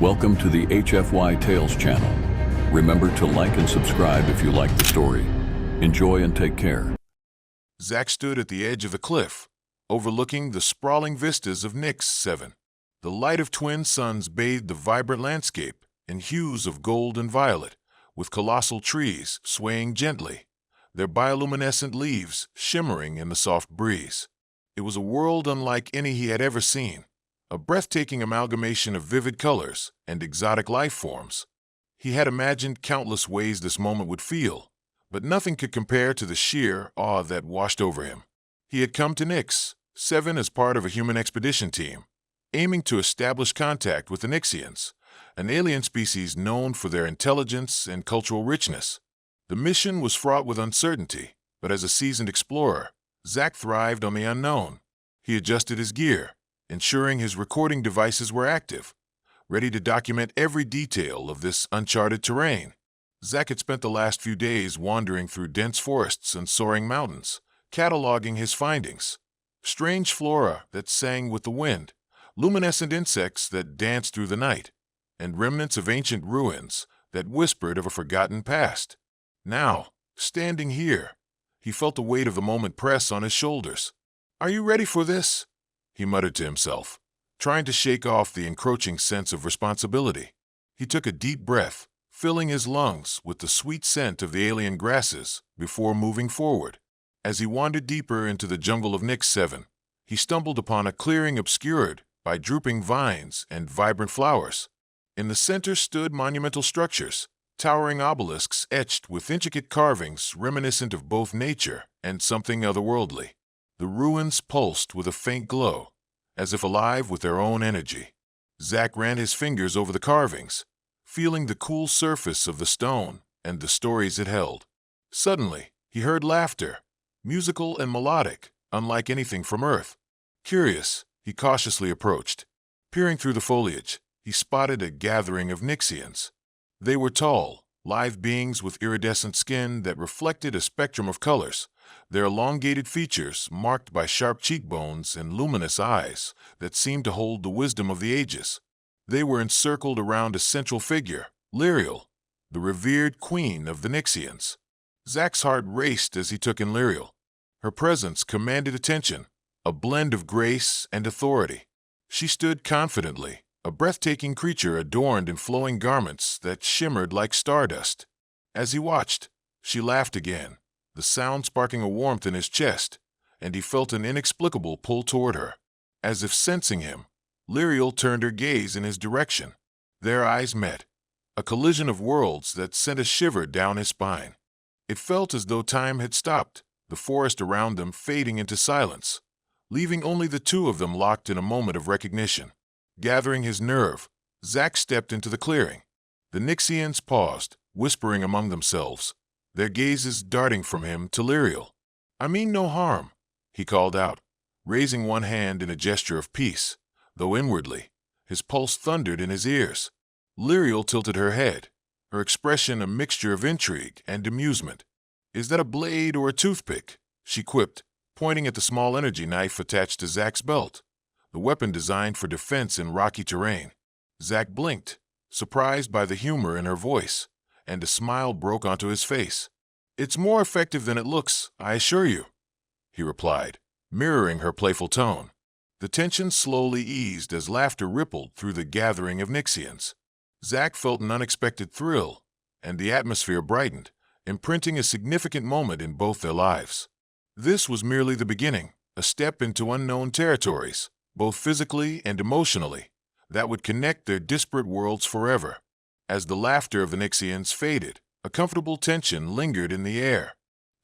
Welcome to the HFY Tales channel. Remember to like and subscribe if you like the story. Enjoy and take care. Zack stood at the edge of a cliff, overlooking the sprawling vistas of Nix 7. The light of twin suns bathed the vibrant landscape in hues of gold and violet, with colossal trees swaying gently, their bioluminescent leaves shimmering in the soft breeze. It was a world unlike any he had ever seen, a breathtaking amalgamation of vivid colors and exotic life forms. He had imagined countless ways this moment would feel, but nothing could compare to the sheer awe that washed over him. He had come to Nix 7 as part of a human expedition team, aiming to establish contact with the Nixians, an alien species known for their intelligence and cultural richness. The mission was fraught with uncertainty, but as a seasoned explorer, Zack thrived on the unknown. He adjusted his gear, ensuring his recording devices were active, ready to document every detail of this uncharted terrain. Zack had spent the last few days wandering through dense forests and soaring mountains, cataloging his findings. Strange flora that sang with the wind, luminescent insects that danced through the night, and remnants of ancient ruins that whispered of a forgotten past. Now, standing here, he felt the weight of the moment press on his shoulders. "Are you ready for this?" he muttered to himself, trying to shake off the encroaching sense of responsibility. He took a deep breath, filling his lungs with the sweet scent of the alien grasses before moving forward. As he wandered deeper into the jungle of Nix 7, he stumbled upon a clearing obscured by drooping vines and vibrant flowers. In the center stood monumental structures, towering obelisks etched with intricate carvings reminiscent of both nature and something otherworldly. The ruins pulsed with a faint glow, as if alive with their own energy. Zack ran his fingers over the carvings, feeling the cool surface of the stone and the stories it held. Suddenly, he heard laughter, musical and melodic, unlike anything from Earth. Curious, he cautiously approached. Peering through the foliage, he spotted a gathering of Nixians. They were tall, live beings with iridescent skin that reflected a spectrum of colors, their elongated features marked by sharp cheekbones and luminous eyes that seemed to hold the wisdom of the ages. They were encircled around a central figure, Lyriel, the revered queen of the Nixians. Zack's heart raced as he took in Lyriel. Her presence commanded attention, a blend of grace and authority. She stood confidently, a breathtaking creature adorned in flowing garments that shimmered like stardust. As he watched, she laughed again, the sound sparking a warmth in his chest, and he felt an inexplicable pull toward her. As if sensing him, Lyriel turned her gaze in his direction. Their eyes met, a collision of worlds that sent a shiver down his spine. It felt as though time had stopped, the forest around them fading into silence, leaving only the two of them locked in a moment of recognition. Gathering his nerve, Zack stepped into the clearing. The Nixians paused, whispering among themselves, their gazes darting from him to Lyriel. "I mean no harm," he called out, raising one hand in a gesture of peace, though inwardly, his pulse thundered in his ears. Lyriel tilted her head, her expression a mixture of intrigue and amusement. "Is that a blade or a toothpick?" she quipped, pointing at the small energy knife attached to Zack's belt, the weapon designed for defense in rocky terrain. Zack blinked, surprised by the humor in her voice, and a smile broke onto his face. "It's more effective than it looks, I assure you," he replied, mirroring her playful tone. The tension slowly eased as laughter rippled through the gathering of Nixians. Zack felt an unexpected thrill, and the atmosphere brightened, imprinting a significant moment in both their lives. This was merely the beginning, a step into unknown territories, both physically and emotionally, that would connect their disparate worlds forever. As the laughter of the Nixians faded, a comfortable tension lingered in the air.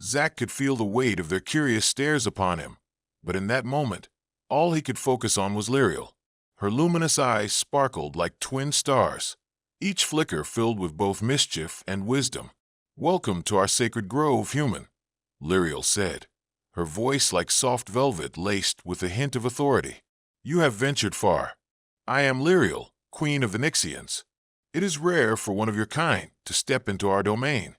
Zack could feel the weight of their curious stares upon him, but in that moment, all he could focus on was Lyriel. Her luminous eyes sparkled like twin stars, each flicker filled with both mischief and wisdom. "Welcome to our sacred grove, human," Lyriel said, her voice like soft velvet laced with a hint of authority. "You have ventured far. I am Lyriel, queen of the Nixians. It is rare for one of your kind to step into our domain."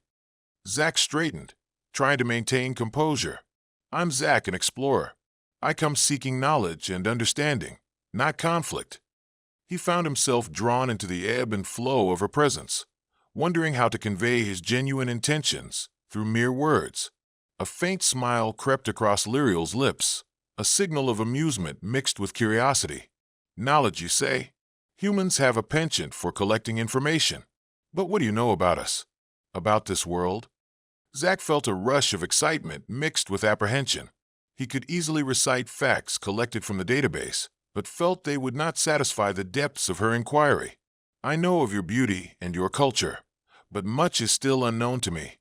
Zack straightened, trying to maintain composure. "I'm Zack, an explorer. I come seeking knowledge and understanding, not conflict." He found himself drawn into the ebb and flow of her presence, wondering how to convey his genuine intentions through mere words. A faint smile crept across Lyriel's lips, a signal of amusement mixed with curiosity. Knowledge, you say? Humans have a penchant for collecting information. But what do you know about us? About this world? Zack felt a rush of excitement mixed with apprehension. He could easily recite facts collected from the database, but felt they would not satisfy the depths of her inquiry. I know of your beauty and your culture, but much is still unknown to me.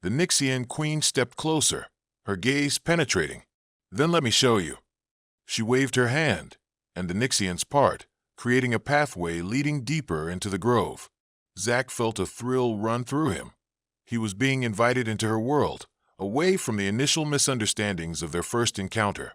The Nixian queen stepped closer, her gaze penetrating. Then let me show you. She waved her hand, and the Nixians part, creating a pathway leading deeper into the grove. Zack felt a thrill run through him. He was being invited into her world, away from the initial misunderstandings of their first encounter.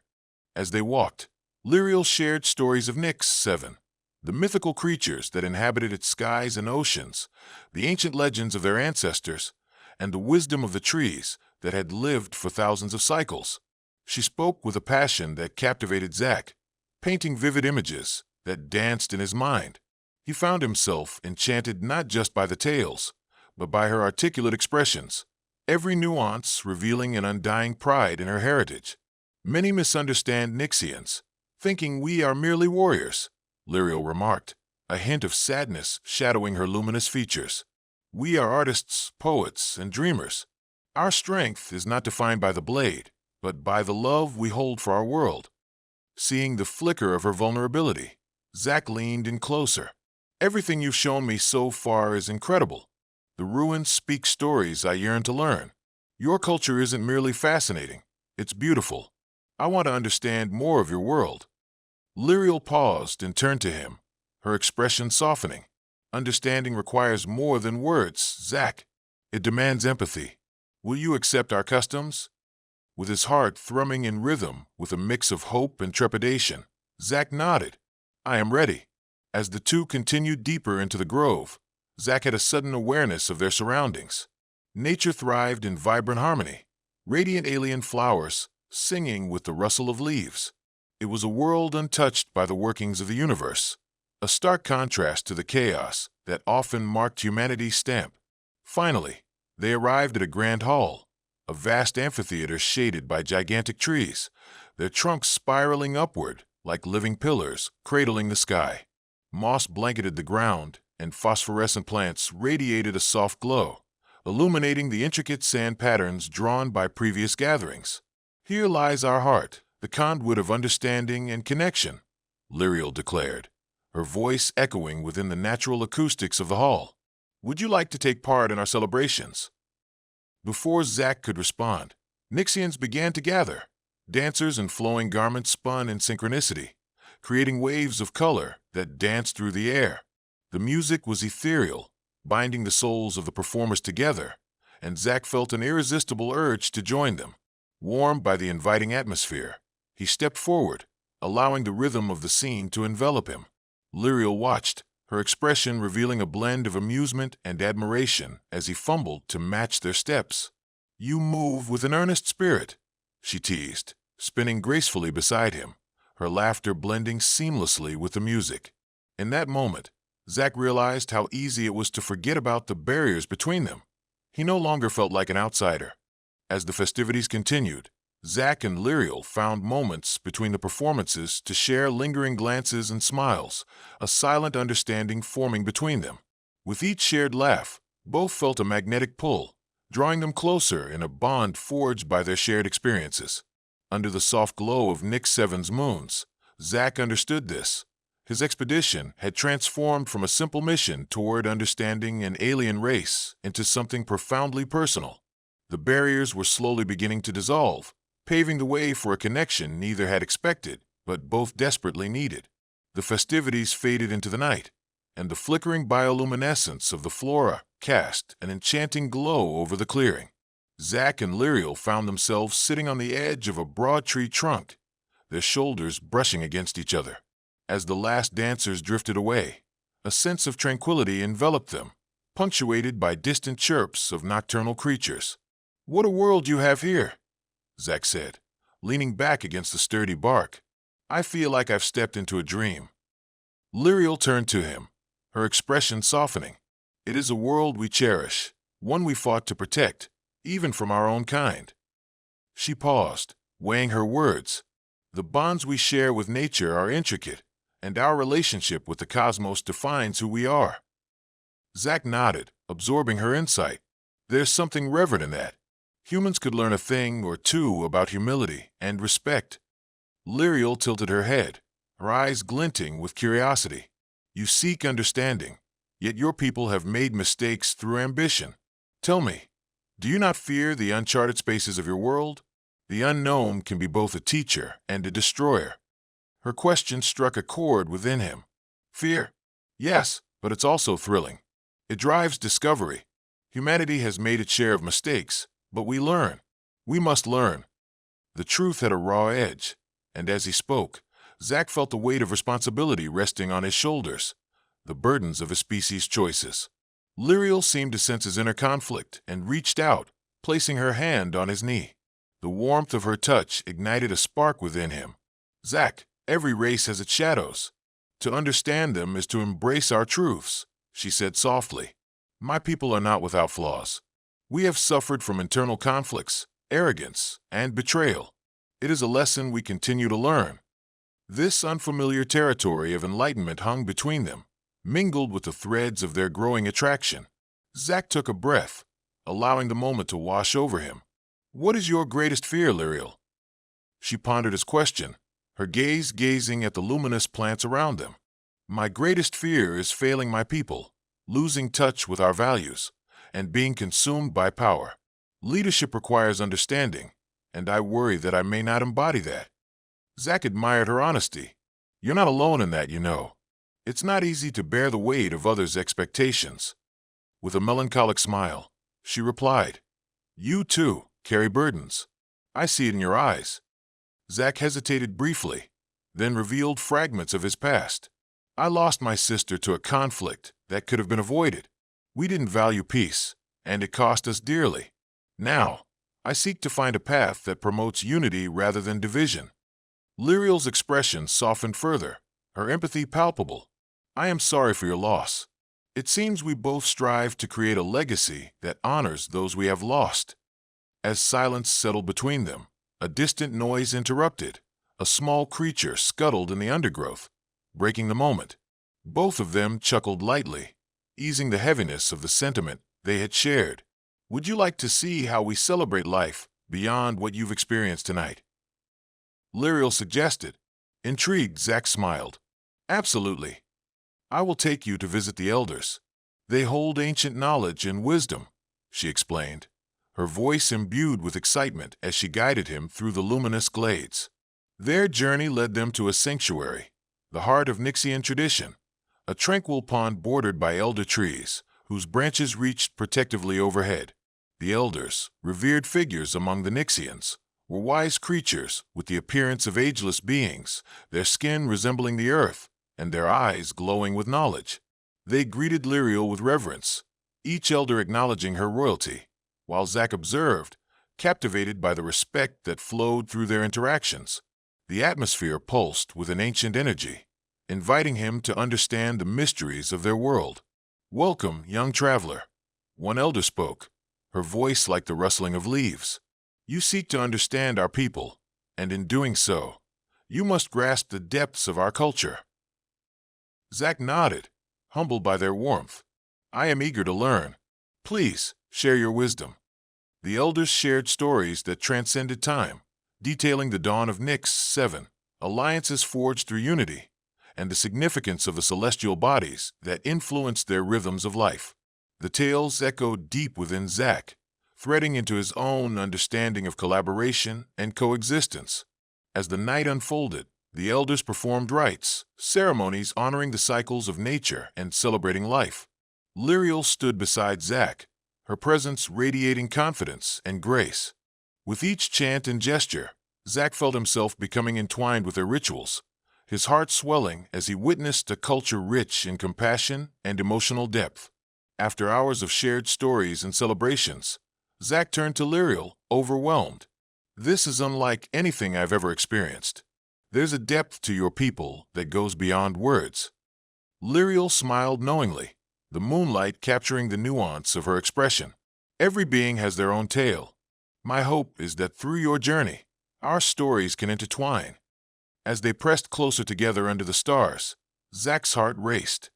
As they walked, Lyriel shared stories of Nyx 7, the mythical creatures that inhabited its skies and oceans, the ancient legends of their ancestors, and the wisdom of the trees that had lived for thousands of cycles. She spoke with a passion that captivated Zack, painting vivid images that danced in his mind. He found himself enchanted not just by the tales, but by her articulate expressions, every nuance revealing an undying pride in her heritage. Many misunderstand Nixians, thinking we are merely warriors, Lyriel remarked, a hint of sadness shadowing her luminous features. We are artists, poets, and dreamers. Our strength is not defined by the blade, but by the love we hold for our world. Seeing the flicker of her vulnerability, Zack leaned in closer. Everything you've shown me so far is incredible. The ruins speak stories I yearn to learn. Your culture isn't merely fascinating, it's beautiful. I want to understand more of your world. Lyriel paused and turned to him, her expression softening. Understanding requires more than words, Zack. It demands empathy. Will you accept our customs? With his heart thrumming in rhythm with a mix of hope and trepidation, Zack nodded. I am ready. As the two continued deeper into the grove, Zack had a sudden awareness of their surroundings. Nature thrived in vibrant harmony, radiant alien flowers singing with the rustle of leaves. It was a world untouched by the workings of the universe, a stark contrast to the chaos that often marked humanity's stamp. Finally, they arrived at a grand hall, a vast amphitheater shaded by gigantic trees, their trunks spiraling upward like living pillars cradling the sky. Moss blanketed the ground, and phosphorescent plants radiated a soft glow, illuminating the intricate sand patterns drawn by previous gatherings. Here lies our heart, the conduit of understanding and connection, Lyriel declared, her voice echoing within the natural acoustics of the hall. Would you like to take part in our celebrations? Before Zack could respond, Nixians began to gather. Dancers in flowing garments spun in synchronicity, creating waves of color that danced through the air. The music was ethereal, binding the souls of the performers together, and Zack felt an irresistible urge to join them. Warmed by the inviting atmosphere, he stepped forward, allowing the rhythm of the scene to envelop him. Lyriel watched, her expression revealing a blend of amusement and admiration as he fumbled to match their steps. You move with an earnest spirit, she teased, spinning gracefully beside him, her laughter blending seamlessly with the music. In that moment, Zack realized how easy it was to forget about the barriers between them. He no longer felt like an outsider. As the festivities continued, Zack and Lyriel found moments between the performances to share lingering glances and smiles, a silent understanding forming between them. With each shared laugh, both felt a magnetic pull, drawing them closer in a bond forged by their shared experiences. Under the soft glow of Nyx 7's moons, Zack understood this. His expedition had transformed from a simple mission toward understanding an alien race into something profoundly personal. The barriers were slowly beginning to dissolve, paving the way for a connection neither had expected, but both desperately needed. The festivities faded into the night, and the flickering bioluminescence of the flora cast an enchanting glow over the clearing. Zack and Lyriel found themselves sitting on the edge of a broad tree trunk, their shoulders brushing against each other. As the last dancers drifted away, a sense of tranquility enveloped them, punctuated by distant chirps of nocturnal creatures. What a world you have here, Zack said, leaning back against the sturdy bark. I feel like I've stepped into a dream. Lyriel turned to him, her expression softening. It is a world we cherish, one we fought to protect, even from our own kind. She paused, weighing her words. The bonds we share with nature are intricate, and our relationship with the cosmos defines who we are. Zack nodded, absorbing her insight. There's something reverent in that. Humans could learn a thing or two about humility and respect. Lyriel tilted her head, her eyes glinting with curiosity. You seek understanding, yet your people have made mistakes through ambition. Tell me, do you not fear the uncharted spaces of your world? The unknown can be both a teacher and a destroyer. Her question struck a chord within him. Fear? Yes, but it's also thrilling. It drives discovery. Humanity has made its share of mistakes, but we learn. We must learn. The truth had a raw edge, and as he spoke, Zack felt the weight of responsibility resting on his shoulders, the burdens of his species' choices. Lyriel seemed to sense his inner conflict and reached out, placing her hand on his knee. The warmth of her touch ignited a spark within him. Zack, every race has its shadows. To understand them is to embrace our truths, she said softly. My people are not without flaws. We have suffered from internal conflicts, arrogance, and betrayal. It is a lesson we continue to learn. This unfamiliar territory of enlightenment hung between them, mingled with the threads of their growing attraction. Zack took a breath, allowing the moment to wash over him. What is your greatest fear, Lyriel? She pondered his question, her gaze gazing at the luminous plants around them. My greatest fear is failing my people, losing touch with our values, and being consumed by power. Leadership requires understanding, and I worry that I may not embody that. Zack admired her honesty. You're not alone in that, you know. It's not easy to bear the weight of others' expectations. With a melancholic smile, she replied, You, too, carry burdens. I see it in your eyes. Zack hesitated briefly, then revealed fragments of his past. I lost my sister to a conflict that could have been avoided. We didn't value peace, and it cost us dearly. Now, I seek to find a path that promotes unity rather than division. Lyriel's expression softened further, her empathy palpable. I am sorry for your loss. It seems we both strive to create a legacy that honors those we have lost. As silence settled between them, a distant noise interrupted. A small creature scuttled in the undergrowth, breaking the moment. Both of them chuckled lightly, easing the heaviness of the sentiment they had shared. Would you like to see how we celebrate life beyond what you've experienced tonight? Lyriel suggested. Intrigued, Zack smiled. Absolutely. I will take you to visit the elders. They hold ancient knowledge and wisdom, she explained, her voice imbued with excitement as she guided him through the luminous glades. Their journey led them to a sanctuary, the heart of Nixian tradition, a tranquil pond bordered by elder trees, whose branches reached protectively overhead. The elders, revered figures among the Nixians, were wise creatures with the appearance of ageless beings, their skin resembling the earth, and their eyes glowing with knowledge. They greeted Lyriel with reverence, each elder acknowledging her royalty, while Zack observed, captivated by the respect that flowed through their interactions. The atmosphere pulsed with an ancient energy, inviting him to understand the mysteries of their world. Welcome, young traveler. One elder spoke, her voice like the rustling of leaves. You seek to understand our people, and in doing so, you must grasp the depths of our culture. Zack nodded, humbled by their warmth. I am eager to learn. Please, share your wisdom. The elders shared stories that transcended time, detailing the dawn of Nyx 7, alliances forged through unity, and the significance of the celestial bodies that influenced their rhythms of life. The tales echoed deep within Zack, threading into his own understanding of collaboration and coexistence. As the night unfolded, the elders performed rites, ceremonies honoring the cycles of nature and celebrating life. Lyriel stood beside Zack, her presence radiating confidence and grace. With each chant and gesture, Zack felt himself becoming entwined with their rituals, his heart swelling as he witnessed a culture rich in compassion and emotional depth. After hours of shared stories and celebrations, Zack turned to Lyriel, overwhelmed. This is unlike anything I've ever experienced. There's a depth to your people that goes beyond words. Lyriel smiled knowingly, the moonlight capturing the nuance of her expression. Every being has their own tale. My hope is that through your journey, our stories can intertwine. As they pressed closer together under the stars, Zach's heart raced.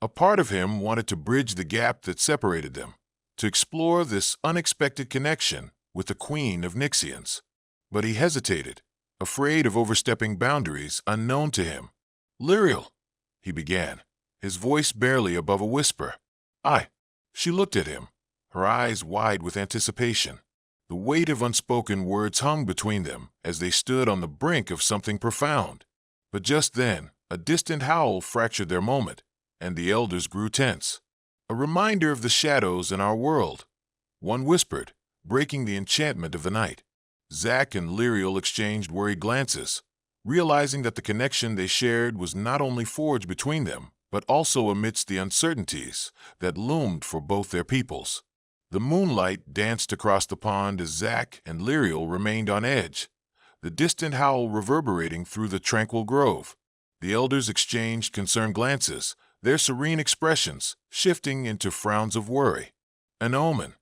A part of him wanted to bridge the gap that separated them, to explore this unexpected connection with the Queen of Nixians. But he hesitated, afraid of overstepping boundaries unknown to him. "Lyriel," he began, his voice barely above a whisper. She looked at him, her eyes wide with anticipation. The weight of unspoken words hung between them as they stood on the brink of something profound. But just then, a distant howl fractured their moment, and the elders grew tense. "A reminder of the shadows in our world," one whispered, breaking the enchantment of the night. Zach and Lyriel exchanged worried glances, realizing that the connection they shared was not only forged between them, but also amidst the uncertainties that loomed for both their peoples. The moonlight danced across the pond as Zach and Lyriel remained on edge, the distant howl reverberating through the tranquil grove. The elders exchanged concerned glances, their serene expressions shifting into frowns of worry. "An omen,"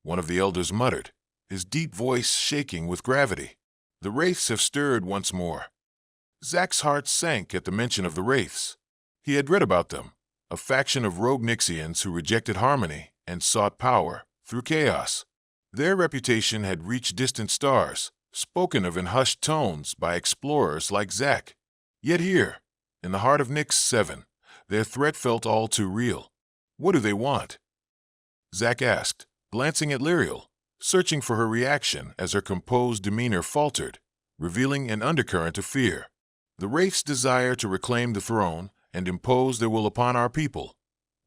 one of the elders muttered, his deep voice shaking with gravity. "The wraiths have stirred once more." Zach's heart sank at the mention of the wraiths. He had read about them, a faction of rogue Nixians who rejected harmony and sought power through chaos. Their reputation had reached distant stars, spoken of in hushed tones by explorers like Zach. Yet here, in the heart of Nix 7, their threat felt all too real. "What do they want?" Zach asked, glancing at Lyriel, searching for her reaction as her composed demeanor faltered, revealing an undercurrent of fear. "The wraiths desire to reclaim the throne and impose their will upon our people,"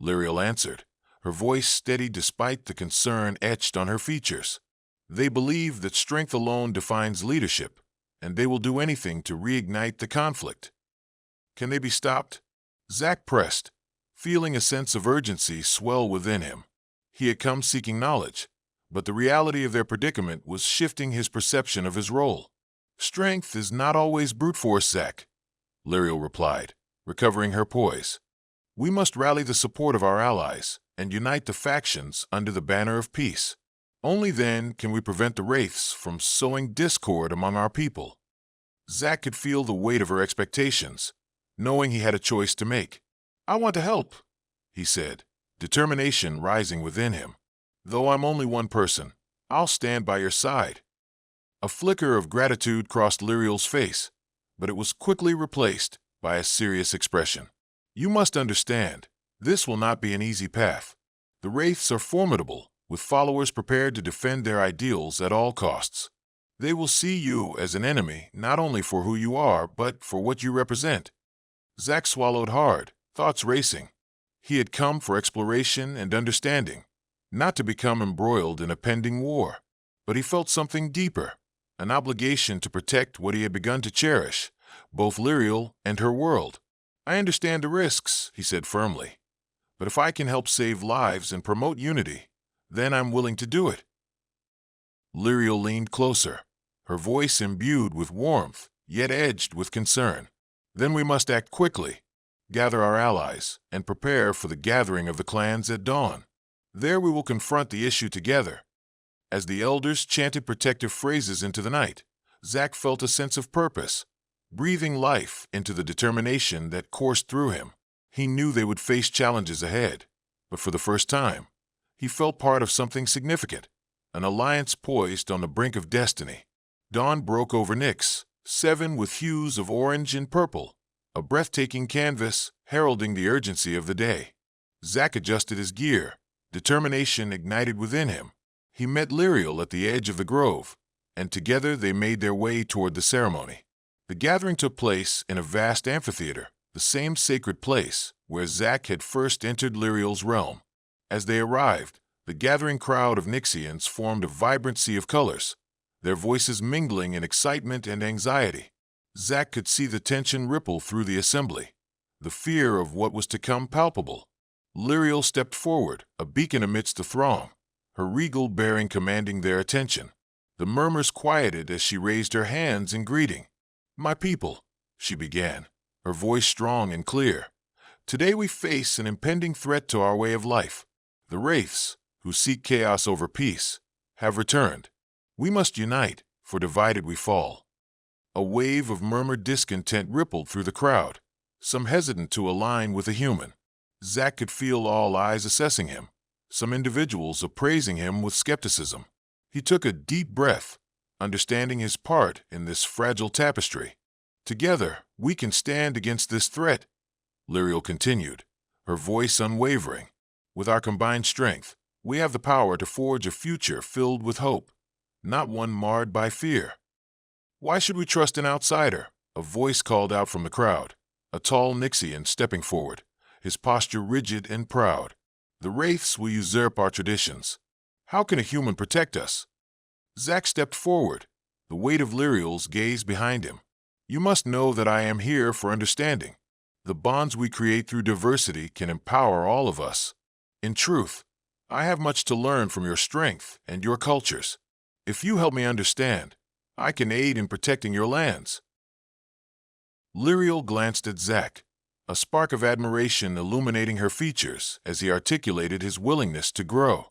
Lyriel answered, her voice steady despite the concern etched on her features. "They believe that strength alone defines leadership, and they will do anything to reignite the conflict." "Can they be stopped?" Zach pressed, feeling a sense of urgency swell within him. He had come seeking knowledge, but the reality of their predicament was shifting his perception of his role. "Strength is not always brute force, Zach," Lyriel replied, recovering her poise. "We must rally the support of our allies and unite the factions under the banner of peace. Only then can we prevent the wraiths from sowing discord among our people." Zach could feel the weight of her expectations, knowing he had a choice to make. "I want to help," he said, determination rising within him. "Though I'm only one person, I'll stand by your side." A flicker of gratitude crossed Lyriel's face, but it was quickly replaced by a serious expression. "You must understand, this will not be an easy path. The wraiths are formidable, with followers prepared to defend their ideals at all costs. They will see you as an enemy not only for who you are, but for what you represent." Zach swallowed hard, thoughts racing. He had come for exploration and understanding, not to become embroiled in a pending war. But he felt something deeper, an obligation to protect what he had begun to cherish, both Lyriel and her world. "I understand the risks," he said firmly, "but if I can help save lives and promote unity, then I'm willing to do it." Lyriel leaned closer, her voice imbued with warmth, yet edged with concern. "Then we must act quickly, gather our allies, and prepare for the gathering of the clans at dawn. There we will confront the issue together." As the elders chanted protective phrases into the night, Zach felt a sense of purpose, breathing life into the determination that coursed through him. He knew they would face challenges ahead, but for the first time, he felt part of something significant, an alliance poised on the brink of destiny. Dawn broke over Nix 7 with hues of orange and purple, a breathtaking canvas heralding the urgency of the day. Zach adjusted his gear, determination ignited within him. He met Lyriel at the edge of the grove, and together they made their way toward the ceremony. The gathering took place in a vast amphitheater, the same sacred place where Zach had first entered Lyriel's realm. As they arrived, the gathering crowd of Nixians formed a vibrant sea of colors, their voices mingling in excitement and anxiety. Zach could see the tension ripple through the assembly, the fear of what was to come palpable. Lyriel stepped forward, a beacon amidst the throng, her regal bearing commanding their attention. The murmurs quieted as she raised her hands in greeting. "My people," she began, her voice strong and clear. Today we face an impending threat to our way of life. The Wraiths, who seek chaos over peace, have returned. We must unite, for divided we fall. A wave of murmured discontent rippled through the crowd, some hesitant to align with a human. Zack could feel all eyes assessing him, some individuals appraising him with skepticism. He took a deep breath, understanding his part in this fragile tapestry. Together, we can stand against this threat, Lyriel continued, her voice unwavering. With our combined strength, we have the power to forge a future filled with hope, not one marred by fear. Why should we trust an outsider? A voice called out from the crowd, a tall Nixian stepping forward, his posture rigid and proud. The Wraiths will usurp our traditions. How can a human protect us? Zack stepped forward, the weight of Lyriel's gaze behind him. You must know that I am here for understanding. The bonds we create through diversity can empower all of us. In truth, I have much to learn from your strength and your cultures. If you help me understand, I can aid in protecting your lands. Lyriel glanced at Zack, a spark of admiration illuminating her features as he articulated his willingness to grow.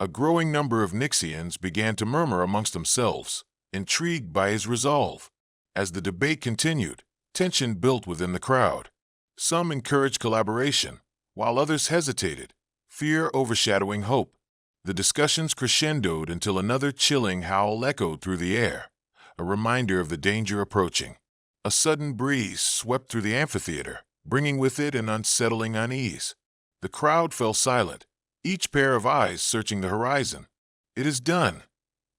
A growing number of Nixians began to murmur amongst themselves, intrigued by his resolve. As the debate continued, tension built within the crowd. Some encouraged collaboration, while others hesitated, fear overshadowing hope. The discussions crescendoed until another chilling howl echoed through the air, a reminder of the danger approaching. A sudden breeze swept through the amphitheater, bringing with it an unsettling unease. The crowd fell silent, each pair of eyes searching the horizon. It is done,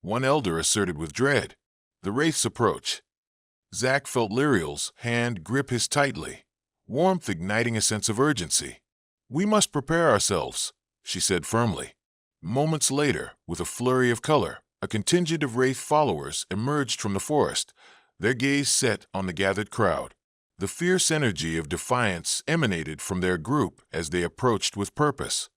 one elder asserted with dread. The Wraiths approach. Zack felt Lyriel's hand grip his tightly, warmth igniting a sense of urgency. We must prepare ourselves, she said firmly. Moments later, with a flurry of color, a contingent of Wraith followers emerged from the forest, their gaze set on the gathered crowd. The fierce energy of defiance emanated from their group as they approached with purpose.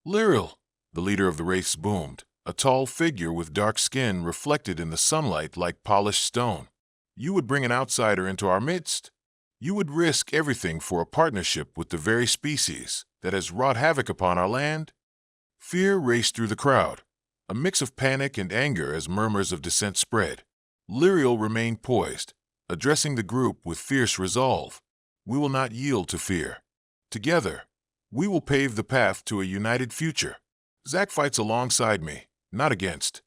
Lyriel, the leader of the Wraiths boomed, a tall figure with dark skin reflected in the sunlight like polished stone. You would bring an outsider into our midst? You would risk everything for a partnership with the very species that has wrought havoc upon our land? Fear raced through the crowd, a mix of panic and anger as murmurs of dissent spread. Lyriel remained poised, addressing the group with fierce resolve. We will not yield to fear. Together, we will pave the path to a united future. Zack fights alongside me, not against.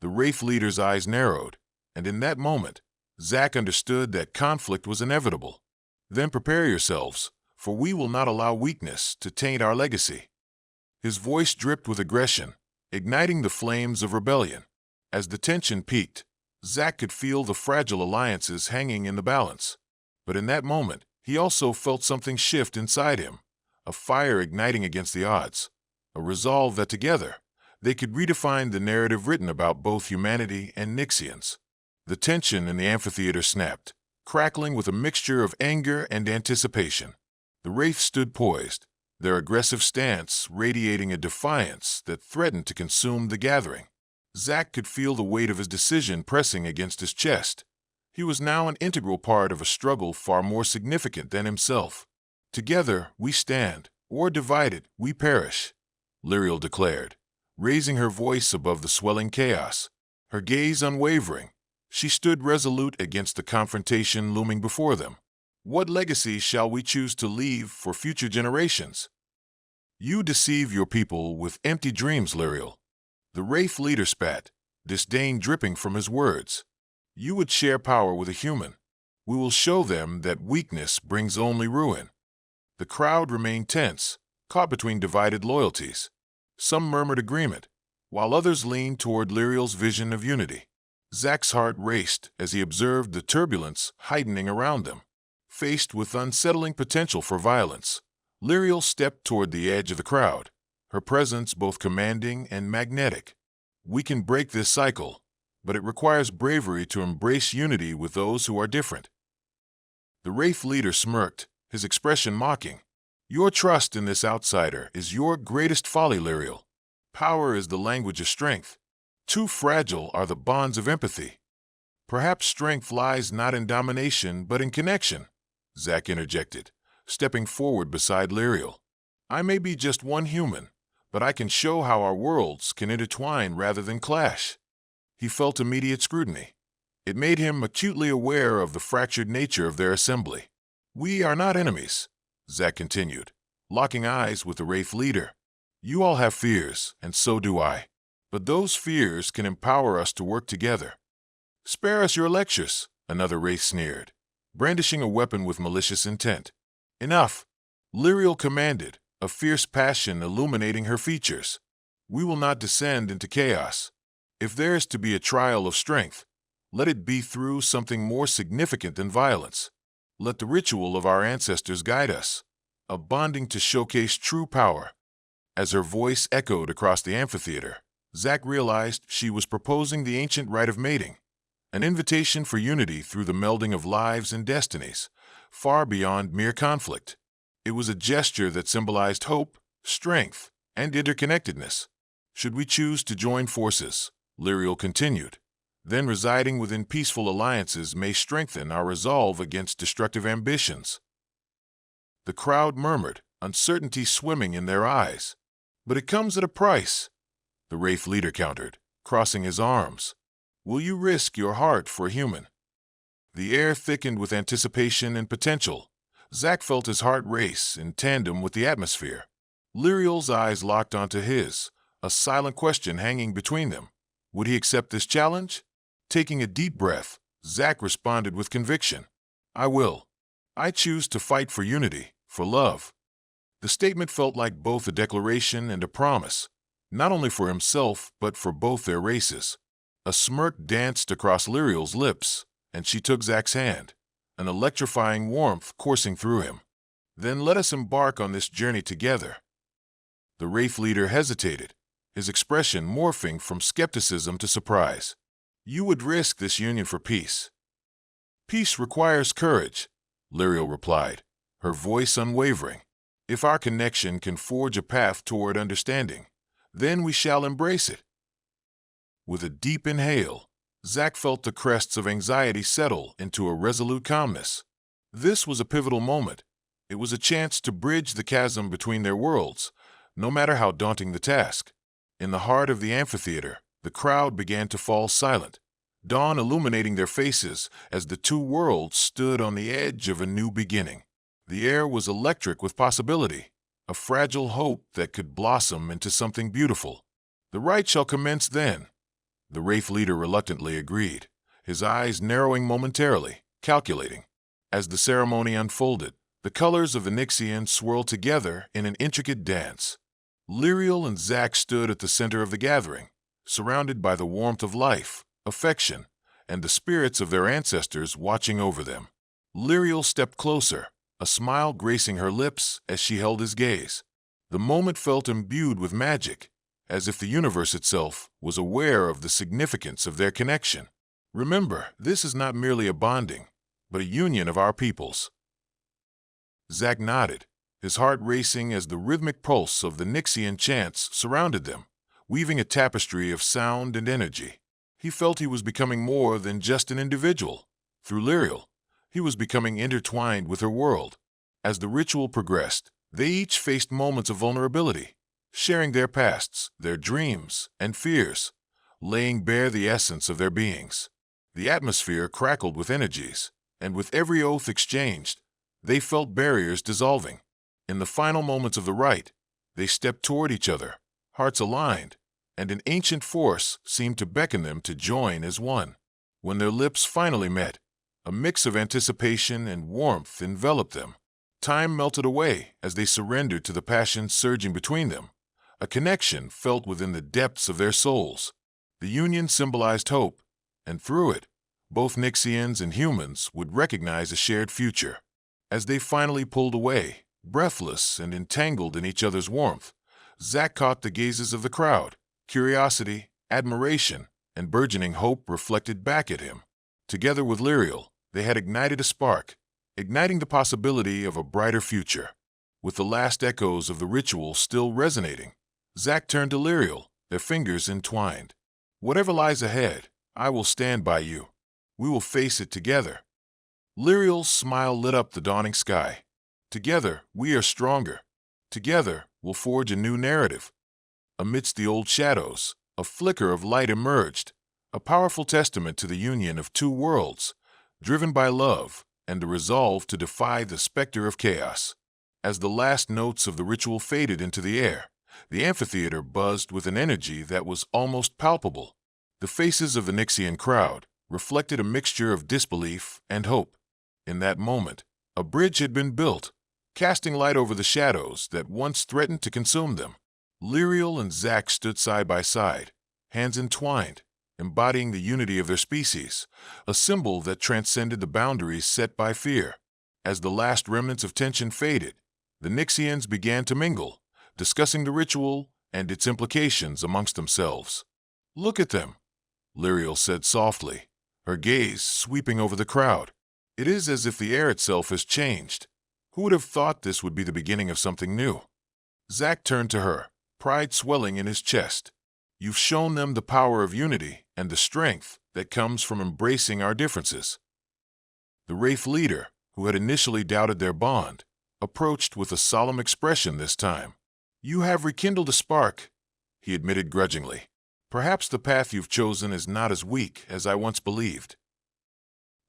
The Wraith leader's eyes narrowed, and in that moment, Zack understood that conflict was inevitable. Then prepare yourselves, for we will not allow weakness to taint our legacy. His voice dripped with aggression, igniting the flames of rebellion. As the tension peaked, Zack could feel the fragile alliances hanging in the balance. But in that moment, he also felt something shift inside him, a fire igniting against the odds, a resolve that together, they could redefine the narrative written about both humanity and Nixians. The tension in the amphitheater snapped, crackling with a mixture of anger and anticipation. The Wraiths stood poised, their aggressive stance radiating a defiance that threatened to consume the gathering. Zack could feel the weight of his decision pressing against his chest. He was now an integral part of a struggle far more significant than himself. Together we stand, or divided we perish, Lyriel declared, raising her voice above the swelling chaos. Her gaze unwavering, she stood resolute against the confrontation looming before them. What legacy shall we choose to leave for future generations? You deceive your people with empty dreams, Lyriel. The Wraith leader spat, disdain dripping from his words. You would share power with a human. We will show them that weakness brings only ruin. The crowd remained tense, caught between divided loyalties. Some murmured agreement, while others leaned toward Lyriel's vision of unity. Zack's heart raced as he observed the turbulence heightening around them. Faced with unsettling potential for violence, Lyriel stepped toward the edge of the crowd, her presence both commanding and magnetic. We can break this cycle, but it requires bravery to embrace unity with those who are different. The Wraith leader smirked, his expression mocking. Your trust in this outsider is your greatest folly, Lyriel. Power is the language of strength. Too fragile are the bonds of empathy. Perhaps strength lies not in domination but in connection, Zack interjected, stepping forward beside Lyriel. I may be just one human, but I can show how our worlds can intertwine rather than clash. He felt immediate scrutiny. It made him acutely aware of the fractured nature of their assembly. We are not enemies, Zack continued, locking eyes with the Wraith leader. You all have fears, and so do I. But those fears can empower us to work together. Spare us your lectures, another Wraith sneered, brandishing a weapon with malicious intent. Enough, Lyriel commanded, a fierce passion illuminating her features. We will not descend into chaos. If there is to be a trial of strength, let it be through something more significant than violence. Let the ritual of our ancestors guide us, a bonding to showcase true power. As her voice echoed across the amphitheater, Zack realized she was proposing the ancient rite of mating, an invitation for unity through the melding of lives and destinies, far beyond mere conflict. It was a gesture that symbolized hope, strength, and interconnectedness. Should we choose to join forces, Lyriel continued, then residing within peaceful alliances may strengthen our resolve against destructive ambitions. The crowd murmured, uncertainty swimming in their eyes. But it comes at a price, the Wraith leader countered, crossing his arms. Will you risk your heart for a human? The air thickened with anticipation and potential. Zack felt his heart race in tandem with the atmosphere. Lyriel's eyes locked onto his, a silent question hanging between them. Would he accept this challenge? Taking a deep breath, Zack responded with conviction. I will. I choose to fight for unity, for love. The statement felt like both a declaration and a promise, not only for himself but for both their races. A smirk danced across Lyriel's lips, and she took Zack's hand, an electrifying warmth coursing through him. Then let us embark on this journey together. The Wraith leader hesitated, his expression morphing from skepticism to surprise. You would risk this union for peace. Peace requires courage, Lyriel replied, her voice unwavering. If our connection can forge a path toward understanding, then we shall embrace it. With a deep inhale, Zack felt the crests of anxiety settle into a resolute calmness. This was a pivotal moment. It was a chance to bridge the chasm between their worlds, no matter how daunting the task. In the heart of the amphitheater, the crowd began to fall silent, dawn illuminating their faces as the two worlds stood on the edge of a new beginning. The air was electric with possibility, a fragile hope that could blossom into something beautiful. The rite shall commence then, the Wraith leader reluctantly agreed, his eyes narrowing momentarily, calculating. As the ceremony unfolded, the colors of the Nixian swirled together in an intricate dance. Lyriel and Zack stood at the center of the gathering, surrounded by the warmth of life, affection, and the spirits of their ancestors watching over them. Lyriel stepped closer, a smile gracing her lips as she held his gaze. The moment felt imbued with magic, as if the universe itself was aware of the significance of their connection. Remember, this is not merely a bonding, but a union of our peoples. Zack nodded, his heart racing as the rhythmic pulse of the Nixian chants surrounded them, weaving a tapestry of sound and energy. He felt he was becoming more than just an individual. Through Lyriel, he was becoming intertwined with her world. As the ritual progressed, they each faced moments of vulnerability, sharing their pasts, their dreams, and fears, laying bare the essence of their beings. The atmosphere crackled with energies, and with every oath exchanged, they felt barriers dissolving. In the final moments of the rite, they stepped toward each other, hearts aligned, and an ancient force seemed to beckon them to join as one. When their lips finally met, a mix of anticipation and warmth enveloped them. Time melted away as they surrendered to the passion surging between them, a connection felt within the depths of their souls. The union symbolized hope, and through it, both Nixians and humans would recognize a shared future. As they finally pulled away, breathless and entangled in each other's warmth, Zack caught the gazes of the crowd. Curiosity, admiration, and burgeoning hope reflected back at him. Together with Lyriel, they had ignited a spark, igniting the possibility of a brighter future. With the last echoes of the ritual still resonating, Zack turned to Lyriel, their fingers entwined. Whatever lies ahead, I will stand by you. We will face it together. Lyriel's smile lit up the dawning sky. Together, we are stronger. Together, we'll forge a new narrative. Amidst the old shadows, a flicker of light emerged, a powerful testament to the union of two worlds, driven by love and the resolve to defy the specter of chaos. As the last notes of the ritual faded into the air, the amphitheater buzzed with an energy that was almost palpable. The faces of the Nixian crowd reflected a mixture of disbelief and hope. In that moment, a bridge had been built, casting light over the shadows that once threatened to consume them. Lyriel and Zack stood side by side, hands entwined, embodying the unity of their species, a symbol that transcended the boundaries set by fear. As the last remnants of tension faded, the Nixians began to mingle, discussing the ritual and its implications amongst themselves. "Look at them," Lyriel said softly, her gaze sweeping over the crowd. "It is as if the air itself has changed. Who would have thought this would be the beginning of something new?" Zack turned to her, pride swelling in his chest. "You've shown them the power of unity and the strength that comes from embracing our differences." The Wraith leader, who had initially doubted their bond, approached with a solemn expression this time. "You have rekindled a spark," he admitted grudgingly. "Perhaps the path you've chosen is not as weak as I once believed."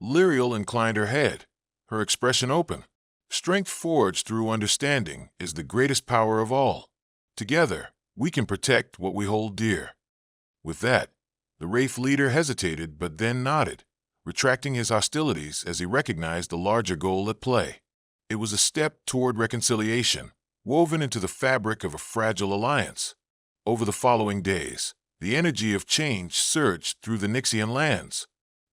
Lyriel inclined her head, her expression open. "Strength forged through understanding is the greatest power of all. Together, we can protect what we hold dear." With that, the Wraith leader hesitated but then nodded, retracting his hostilities as he recognized the larger goal at play. It was a step toward reconciliation, woven into the fabric of a fragile alliance. Over the following days, the energy of change surged through the Nixian lands.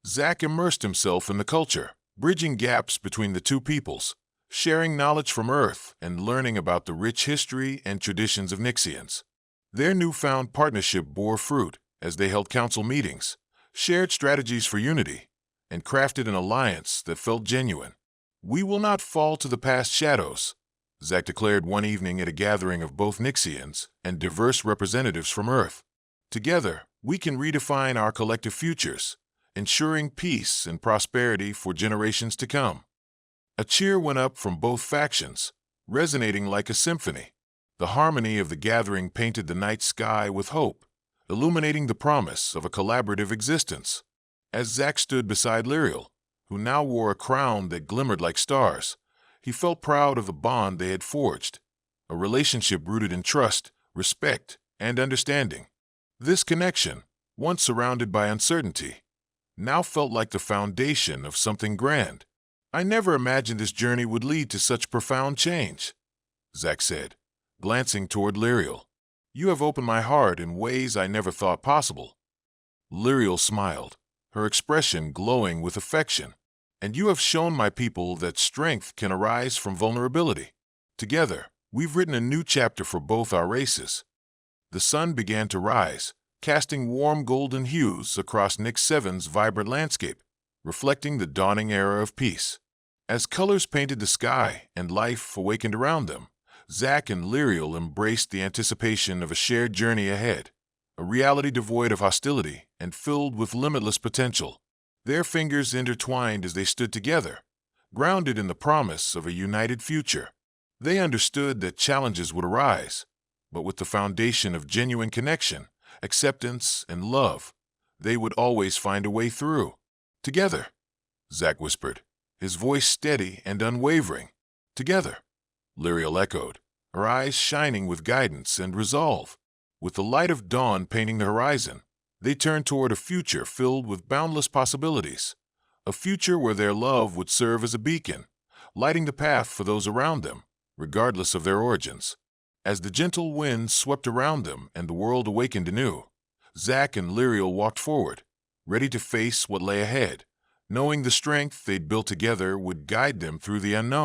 Zack immersed himself in the culture, bridging gaps between the two peoples, sharing knowledge from Earth and learning about the rich history and traditions of Nixians. Their newfound partnership bore fruit as they held council meetings, shared strategies for unity, and crafted an alliance that felt genuine. "We will not fall to the past shadows," Zack declared one evening at a gathering of both Nixians and diverse representatives from Earth. "Together, we can redefine our collective futures, ensuring peace and prosperity for generations to come." A cheer went up from both factions, resonating like a symphony. The harmony of the gathering painted the night sky with hope, illuminating the promise of a collaborative existence. As Zack stood beside Lyriel, who now wore a crown that glimmered like stars, he felt proud of the bond they had forged, a relationship rooted in trust, respect, and understanding. This connection, once surrounded by uncertainty, now felt like the foundation of something grand. "I never imagined this journey would lead to such profound change," Zack said, glancing toward Lyriel. "You have opened my heart in ways I never thought possible." Lyriel smiled, her expression glowing with affection. "And you have shown my people that strength can arise from vulnerability. Together, we've written a new chapter for both our races." The sun began to rise, casting warm golden hues across Nix 7's vibrant landscape, reflecting the dawning era of peace. As colors painted the sky and life awakened around them, Zack and Lyriel embraced the anticipation of a shared journey ahead, a reality devoid of hostility and filled with limitless potential. Their fingers intertwined as they stood together, grounded in the promise of a united future. They understood that challenges would arise, but with the foundation of genuine connection, acceptance, and love, they would always find a way through. "Together," Zack whispered, his voice steady and unwavering. "Together," Lyriel echoed, her eyes shining with guidance and resolve. With the light of dawn painting the horizon, they turned toward a future filled with boundless possibilities, a future where their love would serve as a beacon, lighting the path for those around them, regardless of their origins. As the gentle wind swept around them and the world awakened anew, Zack and Lyriel walked forward, ready to face what lay ahead, knowing the strength they'd built together would guide them through the unknown.